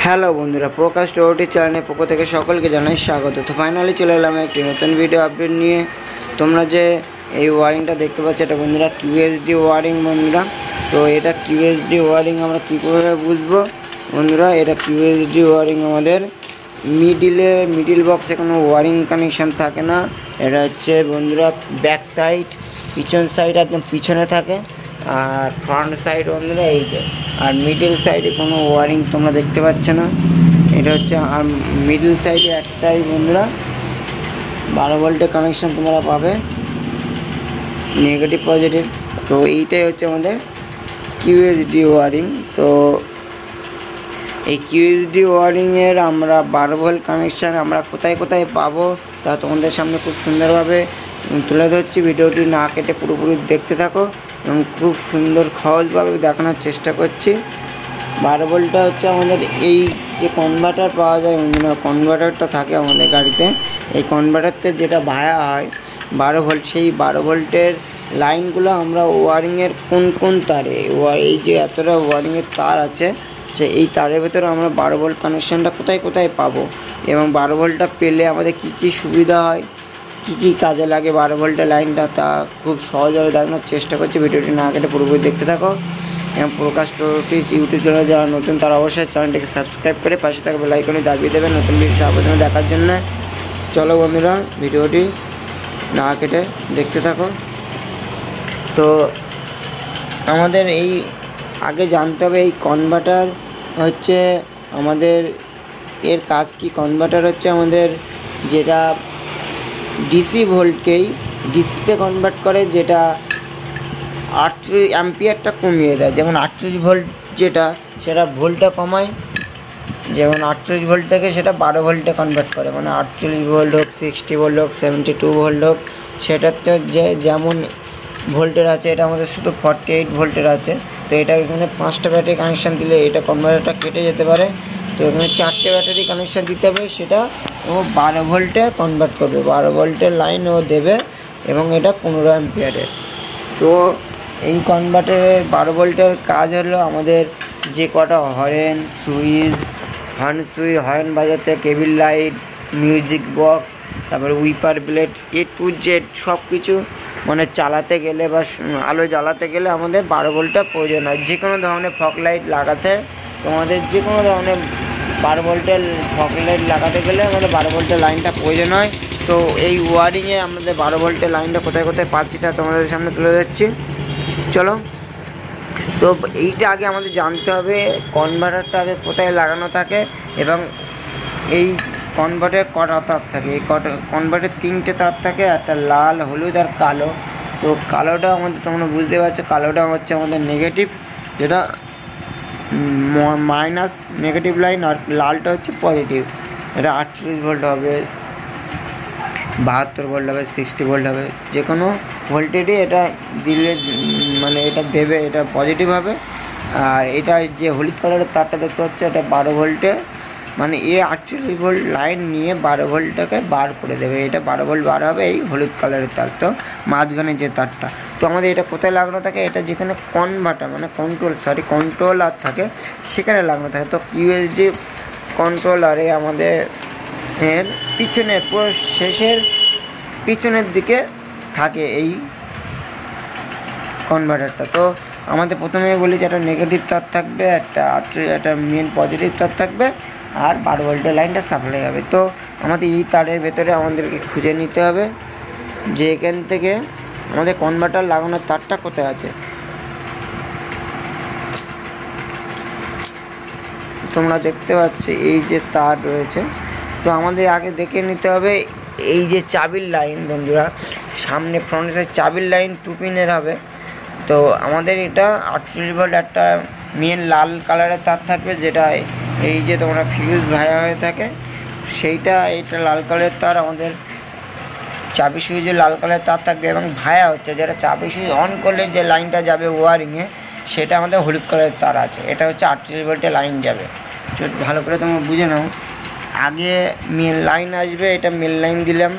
Hello বন্ধুরা, প্রকাশ টোটি চ্যানেলের পক্ষ থেকে সকলকে জানাই স্বাগত। তো ফাইনালি চলে এলাম একটি নতুন ভিডিও আপডেট নিয়ে। তোমরা যে এই ওয়ারিংটা দেখতে পাচ্ছ, এটা বন্ধুরা কিউএসডি ওয়ারিং বন্ধুরা। তো এটা কিউএসডি ওয়ারিং আমরা কী করে বুঝবো বন্ধুরা? এটা কিউএসডি ওয়ারিং আমাদের মিডিল বক্সে কোনো ওয়ারিং কানেকশান থাকে না। এটা হচ্ছে বন্ধুরা ব্যাক সাইড, পিছন সাইড একদম পিছনে থাকে, আর ফ্রন্ট সাইড বন্ধুরা এই যে, আর মিডিল সাইডে কোনো ওয়ারিং তোমরা দেখতে পাচ্ছ না। এটা হচ্ছে আর মিডিল সাইডে একটাই বন্ধুরা 12 ভোল্টের কানেকশান তোমরা পাবে, নেগেটিভ পজিটিভ। তো এইটাই হচ্ছে আমাদের কিউএসডি ওয়ারিং। তো এই কিউএসডি ওয়ারিংয়ের আমরা 12 ভোল্ট কানেকশান আমরা কোথায় কোথায় পাবো তা তোমাদের সামনে খুব সুন্দরভাবে তুলে ধরছি। ভিডিওটি না কেটে পুরোপুরি দেখতে থাকো এবং খুব সুন্দর সহজভাবে দেখানোর চেষ্টা করছি। 12 ভোল্টটা হচ্ছে আমাদের এই যে কনভার্টার পাওয়া যায়, কনভার্টারটা থাকে আমাদের গাড়িতে। এই কনভার্টারতে যেটা ভায়া হয় 12 ভোল্ট, সেই 12 ভোল্টের লাইনগুলো আমরা ওয়ারিংয়ের কোন কোন তারে, এই যে এতটা ওয়ারিংয়ের তার আছে, যে এই তারের ভেতরে আমরা 12 ভোল্ট কানেকশানটা কোথায় কোথায় পাবো এবং 12 ভোল্টটা পেলে আমাদের কি কি সুবিধা হয়, কী কী কাজে লাগে 12 ভোল্টের লাইনটা, তা খুব সহজভাবে দেখানোর চেষ্টা করছি। ভিডিওটি না কেটে পুরোপুরি দেখতে থাকো এবং প্রকাশ টোটিস ইউটিউব চ্যানেলে যারা নতুন তারা অবশ্যই চ্যানেলটিকে সাবস্ক্রাইব করে পাশে থাকা বেল আইকনে দাবিয়ে দেবেন নতুন ভিডিও আবেদন দেখার জন্য। চলো বন্ধুরা, ভিডিওটি না কেটে দেখতে থাকো। তো আমাদের এই আগে জানতে হবে এই কনভার্টার হচ্ছে আমাদের এর কাজ কি। কনভার্টার হচ্ছে আমাদের যেটা ডিসি ভোল্টকেই ডিসিতে কনভার্ট করে, যেটা 38 অ্যাম্পিয়ারটা কমিয়ে দেয়। যেমন 38 ভোল্ট যেটা, সেটা ভোল্টটা কমায়, যেমন 38 ভোল্ট থেকে সেটা 12 ভোল্টে কনভার্ট করে, মানে 48 ভোল্ট হোক, 60 ভোল্ট হোক, 72 ভোল্ট হোক, সেটাতে যে যেমন ভোল্টের আছে, এটা আমাদের শুধু 48 ভোল্টের আছে। তো এটা এখানে 5টা ব্যাটারি কানেকশান দিলে এটা কনভার্টারটা কেটে যেতে পারে। তো এখানে 4টে ব্যাটারি কানেকশান দিতে হবে, সেটা ও 12 ভোল্টে কনভার্ট করবে, 12 ভোল্টের লাইন ও দেবে এবং এটা 15 অ্যাম্পিয়ারের। তো এই কনভার্টারের 12 ভোল্টের কাজ হলো আমাদের যে কটা হর্ন সুইচ, হর্ন বাজাতে, কেবিল লাইট, মিউজিক বক্স, তারপরে wiper blade, A to Z সব কিছু মানে চালাতে গেলে বা আলো জ্বালাতে গেলে আমাদের 12 ভোল্টটা প্রয়োজন হয়। যে কোনো ধরনের ফগ লাইট লাগাতে, তোমাদের যে কোনো ধরনের 12 ভোল্টের ফগ লাইট লাগাতে গেলে আমাদের 12 ভোল্টের লাইনটা প্রয়োজন হয়। তো এই ওয়ারিংয়ে আমাদের 12 ভোল্টের লাইনটা কোথায় কোথায় পাচ্ছি তা তোমাদের সামনে তুলে ধরছি। চলো, তো এইটা আগে আমাদের জানতে হবে কনভার্টারটা আগে কোথায় লাগানো থাকে এবং এই কনভার্টারে কটা তার থাকে। এই কনভার্টারে 3টে তার থাকে, একটা লাল, হলুদ আর কালো। তো কালোটা আমাদের তোমরা বুঝতে পারছো, কালোটা হচ্ছে আমাদের নেগেটিভ, যেটা মাইনাস নেগেটিভ লাইন, আর লালটা হচ্ছে পজিটিভ। এটা 48 ভোল্ট হবে, 72 ভোল্ট হবে, 60 ভোল্ট হবে, যে কোনো ভোল্টেজই এটা দিলে মানে এটা দেবে, এটা পজিটিভ হবে। আর এটা যে হলুদ কালারের তারটা দেখতে পাচ্ছ, এটা 12 ভোল্টে, মানে 48 ভোল্ট লাইন নিয়ে 12 ভোল্টটাকে বার করে দেবে, এটা 12 ভোল্ট বার হবে এই হলুদ কালারের তার। তো মাঝখানে যে তারটা, তো আমাদের এটা কোথায় লাগানো থাকে? এটা যেখানে কনভার্টার মানে কন্ট্রোলার থাকে সেখানে লাগানো থাকে। তো কিউএসডি কন্ট্রোলারে আমাদের এর পিছনের পুরো শেষের পিছনের দিকে থাকে এই কনভার্টারটা। তো আমাদের প্রথমে বলি যে একটা নেগেটিভ তার থাকবে, একটা মেন পজিটিভ তার থাকবে, আর 12 ভোল্টের লাইনটা সাপ্লাই হবে। তো আমাদের এই তারের ভেতরে আমাদেরকে খুঁজে নিতে হবে যে এখান থেকে আমাদের কনভার্টার লাগানোর তারটা কোথায় আছে। তোমরা দেখতে পাচ্ছ এই যে তার রয়েছে। তো আমাদের আগে দেখে নিতে হবে এই যে চাবির লাইন বন্ধুরা, সামনে ফ্রন্ট সাইড চাবির লাইন 2 পিনের হবে। তো আমাদের এটা 48 ভোল্ট একটা মেন লাল কালারের তার থাকবে, যেটা এই যে তোমরা ফিউজ ভায়া হয়ে থাকে সেইটা, এইটা লাল কালারের তার আমাদের চাবি সুইচে লাল কালারের তার থাকবে এবং ভায়া হচ্ছে, যেটা চাবি সুইচ অন করলে যে লাইনটা যাবে ওয়ারিংয়ে, সেটা আমাদের হলুদ কালারের তার আছে। এটা হচ্ছে 48 ভোল্টের লাইন যাবে। ভালো করে তোমরা বুঝে নাও, আগে মেন লাইন আসবে, এটা মেন লাইন দিলাম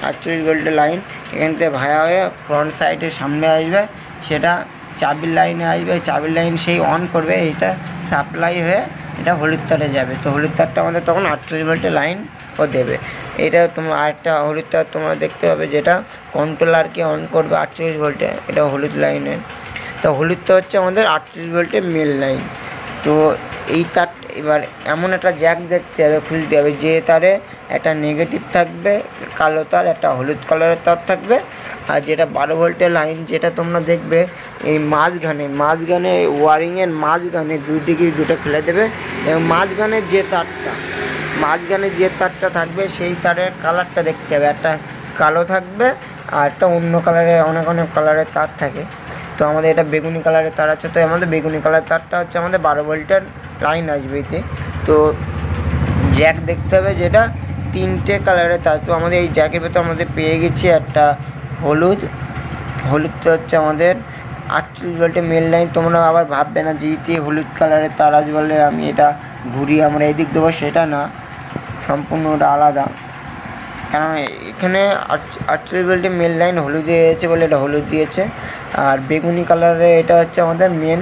48 ভোল্টের লাইন, এখান থেকে ভায়া হয়ে ফ্রন্ট সাইডের সামনে আসবে, সেটা চাবির লাইনে আসবে, চাবির লাইন সেই অন করবে, এইটা সাপ্লাই হয়ে এটা হলুদ তারে যাবে। তো হলুদ তারটা আমাদের তখন 38 ভোল্টের লাইন ও দেবে। এটা তোমার আরেকটা হলুদ তার তোমরা দেখতে পাবে যেটা কন্ট্রোলারকে অন করবে 38 ভোল্টে, এটা হলুদ লাইনের। তো হলুদটা হচ্ছে আমাদের 38 ভোল্টের মেল লাইন। তো এই তার এবার এমন একটা জ্যাক দেখতে হবে, খুলতে হবে যে তারে একটা নেগেটিভ থাকবে কালো তার, একটা হলুদ কালারের তার থাকবে, আর যেটা 12 ভোল্টের লাইন যেটা তোমরা দেখবে এই মাঝখানে ওয়ারিংয়ের মাঝখানে 2 ডিগ্রি দুটো ফেলে দেবে, এবং মাঝখানে যে তারটা থাকবে সেই তারের কালারটা দেখতে হবে, একটা কালো থাকবে আর একটা অন্য কালারের অনেক কালারের তার থাকে। তো আমাদের এটা বেগুনি কালারের তার আছে, তো আমাদের বেগুনি কালারের তারটা হচ্ছে আমাদের 12 ভোল্টের লাইন আসবে এতে। তো জ্যাক দেখতে হবে যেটা 3টে কালারের তার। তো আমাদের এই জ্যাকের ভেতর আমাদের পেয়ে গেছি একটা হলুদটা হচ্ছে আমাদের 38 ভোল্টের মেল লাইন। তোমরা আবার ভাববে না যে হলুদ কালারের তার আজ বলে আমি এটা ঘুরিয়ে আমরা এদিক দেবো, সেটা না, সম্পূর্ণ ওটা আলাদা। কারণ এখানে 38 ভোল্টের মেল লাইন হলুদ দিয়েছে বলে এটা হলুদ দিয়েছে, আর বেগুনি কালারে এটা হচ্ছে আমাদের মেন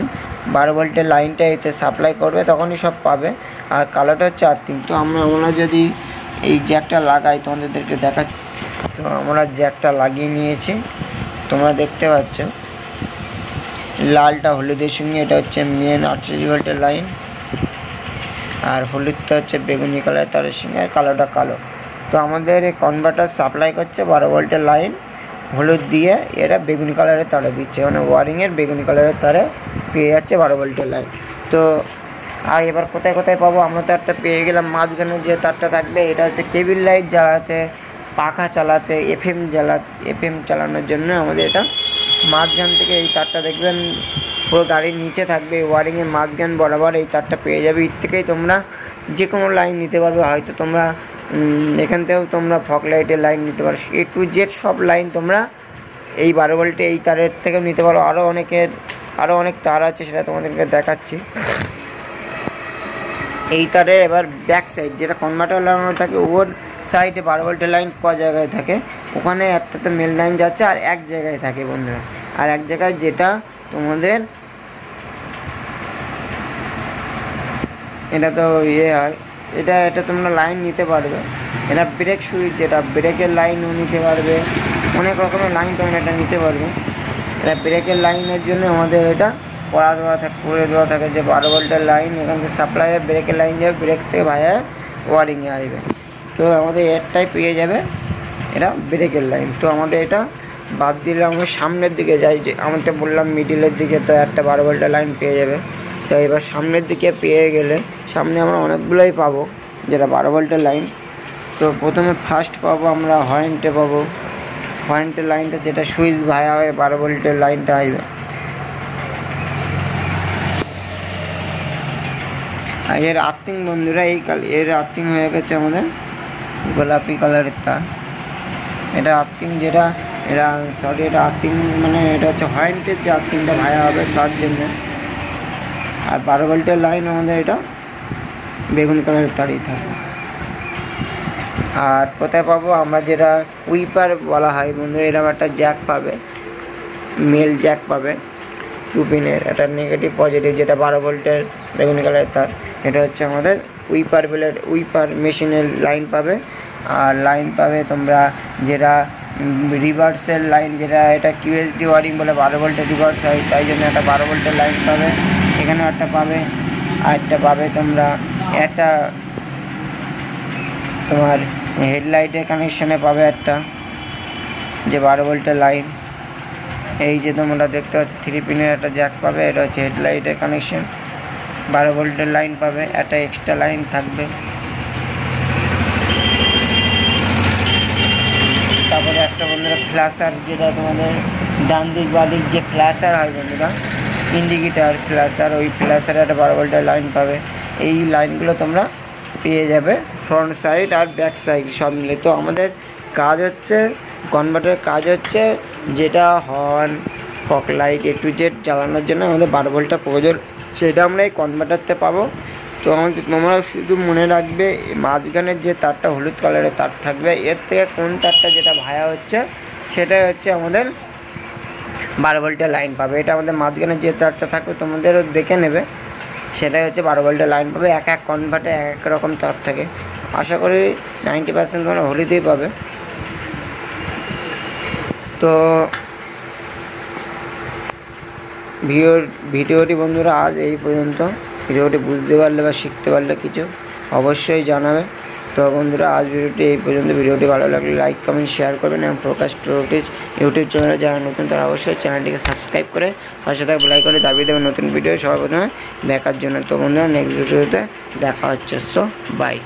12 ভোল্টের লাইনটা এতে সাপ্লাই করবে, তখনই সব পাবে। আর কালারটা হচ্ছে আর্থিং। তো আমরা যদি এই জ্যাকটা লাগাই তোমাদেরকে দেখাচ্ছি। তো আমরা জ্যাকটা লাগিয়ে নিয়েছি, তোমরা দেখতে পাচ্ছ লালটা হলুদের সঙ্গে, এটা হচ্ছে মেন 38 ভোল্টের লাইন, আর হলুদটা হচ্ছে বেগুনি কালার তারের সঙ্গে, আর কালোটা কালো। তো আমাদের এই কনভার্টার সাপ্লাই করছে 12 ভোল্টের লাইন হলুদ দিয়ে, এরা বেগুনি কালারের তারে দিচ্ছে, মানে ওয়ারিংয়ের বেগুনি কালারের তারে পেয়ে যাচ্ছে 12 ভোল্টের লাইন। তো আর এবার কোথায় পাবো, আমরা তো একটা পেয়ে গেলাম। মাঝখানে যে তারটা থাকবে এটা হচ্ছে কেবিল লাইট জ্বালাতে, পাখা চালাতে, এফএম চালানোর জন্য আমাদের এটা মাঝখান থেকে এই তারটা দেখবেন পুরো গাড়ির নিচে থাকবে, ওয়ারিংয়ের মাঝখান বরাবর এই তারটা পেয়ে যাবে। এর থেকেই তোমরা যে কোনো লাইন নিতে পারবে, হয়তো তোমরা এখান থেকেও তোমরা ফগ লাইটের লাইন নিতে পারো, A to Z সব লাইন তোমরা এই 12 ভোল্টে এই তারের থেকেও নিতে পারো। আরও অনেক তার আছে, সেটা তোমাদেরকে দেখাচ্ছি। এই তারে এবার ব্যাক সাইড যেটা কনভার্টার লাগানো থাকে ওর সাইডে 12 ভোল্টের লাইন ক জায়গায় থাকে, ওখানে একটাতে মেল লাইন যাচ্ছে আর এক জায়গায় থাকে বন্ধুরা, আর এক জায়গায় যেটা তোমাদের এটা তো হয়, এটা তোমরা লাইন নিতে পারবে। এটা ব্রেক সুইচ, যেটা ব্রেকের লাইনও নিতে পারবে, অনেক রকমের লাইন তোমরা এটা নিতে পারবে। এটা ব্রেকের লাইনের জন্য আমাদের এটা করে দেওয়া থাকে যে 12 ভোল্টের লাইন এখান থেকে সাপ্লাই হবে, ব্রেকের লাইন যাবে, ব্রেক থেকে ভাইয়া ওয়ারিংয়ে আসবে। তো আমাদের এরটাই পেয়ে যাবে এটা ব্রেকের লাইন। তো আমাদের এটা বাদ দিলে আমরা সামনের দিকে যাই, যে আমাকে বললাম মিডিলের দিকে, তো একটা 12 ভোল্টের লাইন পেয়ে যাবে। তো এবার সামনের দিকে পেয়ে গেলে সামনে আমরা অনেকগুলোই পাবো যেটা 12 ভোল্টের লাইন। তো প্রথমে ফার্স্ট পাবো আমরা হরেন্টের লাইনটা, যেটা সুইচ ভায়া হয়ে 12 ভোল্টের লাইনটা আসবে। আর এর আর্থিং বন্ধুরা এর আর্থিং হয়ে গেছে আমাদের গোলাপি কালারের তার। এটা আর্থিং যেটা এটা আর্থিং মানে এটা হচ্ছে হরেন্টের যে আর্থিংটা ভায়া হবে তার জন্য। আর 12 ভোল্টের লাইন আমাদের এটা বেগুনি কালারের তারই থাকবে। আর কোথায় পাবো আমরা, যেটা উইপার বলা হয় বন্ধুরা, এরকম একটা জ্যাক পাবে, মেল জ্যাক পাবে 2 পিনের, একটা নেগেটিভ পজিটিভ, যেটা 12 ভোল্টের বেগুনি কালারের তার। এটা হচ্ছে আমাদের উইপার মেশিনের লাইন পাবে। আর লাইন পাবে তোমরা যেটা রিভার্সের লাইন, যেটা এটা QSD ওয়ারিং বলে 12 ভোল্টের রিভার্স হয়, তাই জন্য একটা 12 ভোল্টের লাইন পাবে, এখানে একটা পাবে। আর একটা পাবে তোমরা একটা তোমার হেডলাইটের কানেকশানে পাবে একটা যে 12 ভোল্টের লাইন। এই যে তোমরা দেখতে পাচ্ছ 3 পিনের একটা জ্যাক পাবে, এটা হচ্ছে হেডলাইটের কানেকশন, 12 ভোল্টের লাইন পাবে, একটা এক্সট্রা লাইন থাকবে। তারপরে একটা বন্ধুরা ফ্ল্যাশার, যেটা তোমাদের ডান দিক বা দিক যে ফ্ল্যাশার হয় বন্ধুরা, ইন্ডিকেটার ফ্ল্যাশার, ওই ফ্ল্যাশারে একটা 12 ভোল্টের লাইন পাবে। এই লাইনগুলো তোমরা পেয়ে যাবে ফ্রন্ট সাইড আর ব্যাক সাইড সব মিলে। তো আমাদের কাজ হচ্ছে কনভার্টারের কাজ হচ্ছে যেটা horn fog light A to Z জ্বালানোর জন্য আমাদের 12 ভোল্টটা প্রয়োজন, সেটা আমরা এই কনভার্টারতে পাবো। তো তোমরা শুধু মনে রাখবে মাঝখানের যে তারটা হলুদ কালারের তার থাকবে, এর থেকে কোন তারটা যেটা ভায়া হচ্ছে সেটাই হচ্ছে আমাদের 12 ভোল্টের লাইন পাবে। এটা আমাদের মাঝখানে যে তারটা থাকবে তোমাদেরও দেখে নেবে, সেটাই হচ্ছে 12 ভোল্টের লাইন পাবে। এক এক কনভার্টার এক এক রকম তার থাকে, আশা করি 90% তোমরা হোলিতেই পাবে। তো ভিডিওটি বন্ধুরা আজ এই পর্যন্ত। ভিডিওটি বুঝতে পারলে বা শিখতে পারলে কিছু অবশ্যই জানাবে। তো বন্ধুরা আজ ভিডিওটি এই পর্যন্ত। ভিডিওটি ভালো লাগলে লাইক কমেন্ট শেয়ার করবেন এবং প্রকাশ টোটিজ ইউটিউব চ্যানেলে যারা নতুন তারা অবশ্যই চ্যানেলটিকে সাবস্ক্রাইব করে পাশে থাকা বেল আইকনে দাবিয়ে দেবেন নতুন ভিডিও সবার প্রথমে দেখার জন্য। তো বন্ধুরা নেক্সট ভিডিওতে দেখা হচ্ছে। So by.